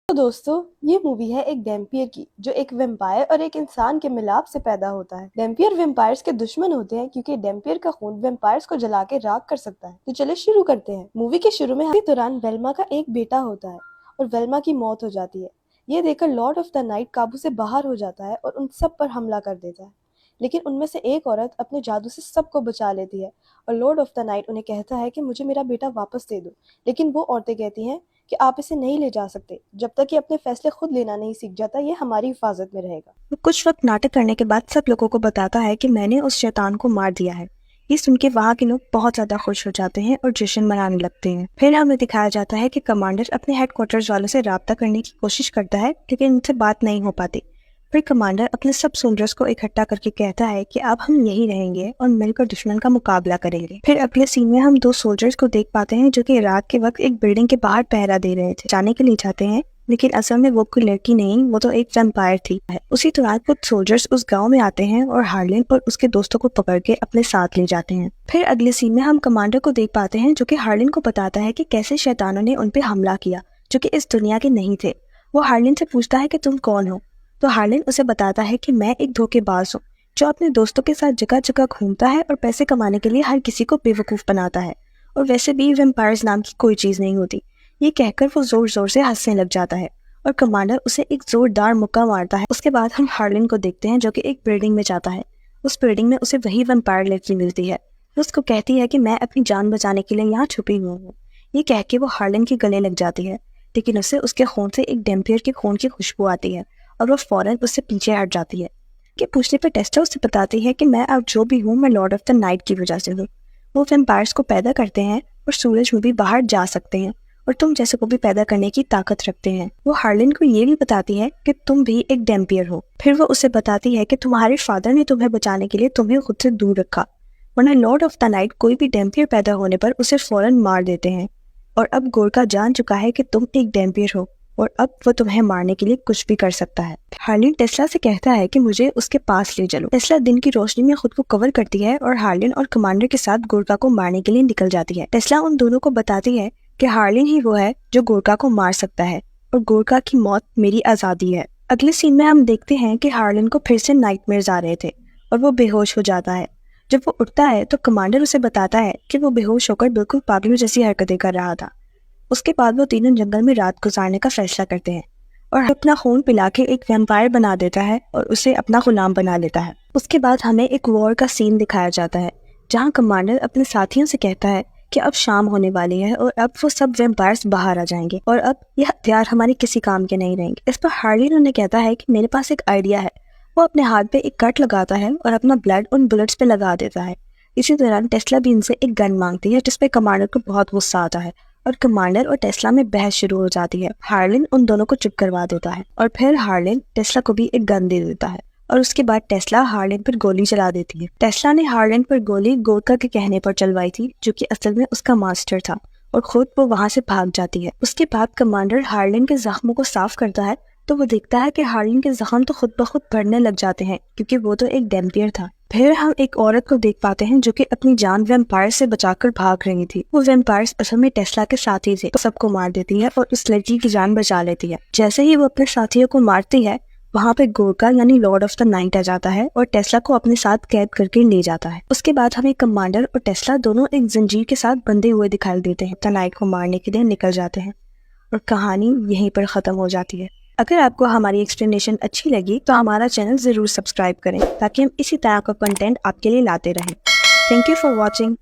तो दोस्तों, ये मूवी है एक वैम्पियर की जो एक वैम्पायर और एक इंसान के मिलाप से पैदा होता है। वैम्पियर वैम्पायर्स के दुश्मन होते हैं क्योंकि वैम्पियर का खून वैम्पायर्स को जला के राख कर सकता है। तो चलिए शुरू करते हैं। मूवी के शुरू में इसी दौरान वेल्मा का एक बेटा होता है और वेल्मा की मौत हो जाती है। ये देखकर लॉर्ड ऑफ द नाइट काबू से बाहर हो जाता है और उन सब पर हमला कर देता है। लेकिन उनमें से एक औरत अपने जादू से सबको बचा लेती है और लॉर्ड ऑफ द नाइट उन्हें कहता है कि मुझे मेरा बेटा वापस दे दो। लेकिन वो औरतें कहती हैं कि आप इसे नहीं ले जा सकते जब तक कि अपने फैसले खुद लेना नहीं सीख जाता। ये हमारी हिफाजत में रहेगा। वो कुछ वक्त नाटक करने के बाद सब लोगों को बताता है कि मैंने उस शैतान को मार दिया है। ये सुन के वहाँ के लोग बहुत ज्यादा खुश हो जाते हैं और जश्न मनाने लगते हैं। फिर हमें दिखाया जाता है कि कमांडर अपने हेडक्वार्टर्स वालों से राब्ता करने की कोशिश करता है, लेकिन उनसे बात नहीं हो पाती। फिर कमांडर अपने सब सोल्जर्स को इकट्ठा करके कहता है कि अब हम यहीं रहेंगे और मिलकर दुश्मन का मुकाबला करेंगे। फिर अगले सीन में हम दो सोल्जर्स को देख पाते हैं जो कि रात के वक्त एक बिल्डिंग के बाहर पहरा दे रहे थे। जाने के लिए जाते हैं, लेकिन असल में वो कोई लड़की नहीं, वो तो एक वैम्पायर थी। उसी दौरान कुछ सोल्जर्स उस गांव में आते हैं और हार्लिन और उसके दोस्तों को पकड़ के अपने साथ ले जाते हैं। फिर अगले सीन में हम कमांडर को देख पाते हैं जो कि हार्लिन को बताता है कि कैसे शैतानों ने उन पे हमला किया जो कि इस दुनिया के नहीं थे। वो हार्लिन से पूछता है कि तुम कौन हो, तो हार्लिन उसे बताता है कि मैं एक धोखेबाज हूँ जो अपने दोस्तों के साथ जगह जगह घूमता है और पैसे कमाने के लिए हर किसी को बेवकूफ बनाता है, और वैसे भी वैम्पायर्स नाम की कोई चीज नहीं होती। ये कहकर वो जोर जोर से हंसने लग जाता है और कमांडर उसे एक जोरदार मुक्का मारता है। उसके बाद हम हार्लिन को देखते हैं जो कि एक बिल्डिंग में जाता है। उस बिल्डिंग में उसे वही वैम्पायर लड़की मिलती है। उसको कहती है कि मैं अपनी जान बचाने के लिए यहाँ छुपी हुई हूँ। ये कह के वो हार्लिन के गले लग जाती है, लेकिन उसे उसके खून से एक वैम्पायर के खून की खुशबू आती है और वो फौरन उससे पीछे हट जाती है। कि पूछने पर टेस्ला उसे बताती है कि मैं अब जो भी हूँ मैं लॉर्ड ऑफ द नाइट की वजह से हूँ। वो वैम्पायर्स को पैदा करते हैं और सूरज में भी बाहर जा सकते हैं और तुम जैसे को भी पैदा करने की ताकत रखते हैं। वो हार्लिन को ये भी बताती है कि तुम भी एक वैम्पायर हो। फिर वो उसे बताती है कि तुम्हारे फादर ने तुम्हें बचाने के लिए तुम्हें खुद से दूर रखा, वरना लॉर्ड ऑफ द नाइट कोई भी वैम्पायर पैदा होने पर उसे फौरन मार देते हैं। और अब गोरका जान चुका है कि तुम एक वैम्पायर हो और अब वो तुम्हें मारने के लिए कुछ भी कर सकता है। हार्लिन टेस्ला से कहता है कि मुझे उसके पास ले चलो। टेस्ला दिन की रोशनी में खुद को कवर करती है और हार्लिन और कमांडर के साथ गोरका को मारने के लिए निकल जाती है। टेस्ला उन दोनों को बताती है कि हार्लिन ही वो है जो गोरका को मार सकता है और गोरका की मौत मेरी आजादी है। अगले सीन में हम देखते हैं कि हार्लिन को फिर से नाइटमेयर्स आ रहे थे और वो बेहोश हो जाता है। जब वो उठता है तो कमांडर उसे बताता है कि वो बेहोश होकर बिल्कुल पागलों जैसी हरकतें कर रहा था। उसके बाद वो तीनों जंगल में रात गुजारने का फैसला करते हैं और अपना खून पिला के एक वैम्पायर बना देता है और उसे अपना गुलाम बना लेता है। उसके बाद हमें एक वॉर का सीन दिखाया जाता है जहाँ कमांडर अपने साथियों से कहता है कि अब शाम होने वाली है और अब वो सब वैम्पायर्स बाहर आ जाएंगे और अब यह हथियार हमारे किसी काम के नहीं रहेंगे। इस पर हार्लिन उन्हें कहता है कि मेरे पास एक आइडिया है। वो अपने हाथ पे एक कट लगाता है और अपना ब्लड उन बुलेट्स पे लगा देता है। इसी दौरान टेस्ला भी इनसे एक गन मांगती है जिसपे कमांडर को बहुत गुस्सा आता है और कमांडर और टेस्ला में बहस शुरू हो जाती है। हार्लिन उन दोनों को चुप करवा देता है और फिर हार्लिन टेस्ला को भी एक गन दे देता है और उसके बाद टेस्ला हार्लिन पर गोली चला देती है। टेस्ला ने हार्लिन पर गोली गोरका के कहने पर चलवाई थी जो कि असल में उसका मास्टर था और खुद वो वहां से भाग जाती है। उसके बाद कमांडर हार्लिन के जख्मों को साफ करता है तो वो देखता है कि हार्लिन के जख्म तो खुद ब खुद बढ़ने लग जाते हैं क्योंकि वो तो एक वैम्पायर था। फिर हम एक औरत को देख पाते हैं जो कि अपनी जान वैम्पायर से बचाकर भाग रही थी। वो वैम्पायर्स असल में टेस्ला के साथी थे, तो सबको मार देती है और उस लड़की की जान बचा लेती है। जैसे ही वो अपने साथियों को मारती है वहाँ पे गोरका यानी लॉर्ड ऑफ द नाइट आ जाता है और टेस्ला को अपने साथ कैद करके ले जाता है। उसके बाद हमें कमांडर और टेस्ला दोनों एक जंजीर के साथ बंधे हुए दिखाई देते हैं। द नाइट को मारने के लिए निकल जाते हैं और कहानी यहीं पर खत्म हो जाती है। अगर आपको हमारी एक्सप्लेनेशन अच्छी लगी तो हमारा चैनल जरूर सब्सक्राइब करें ताकि हम इसी तरह का कंटेंट आपके लिए लाते रहें। Thank you for watching.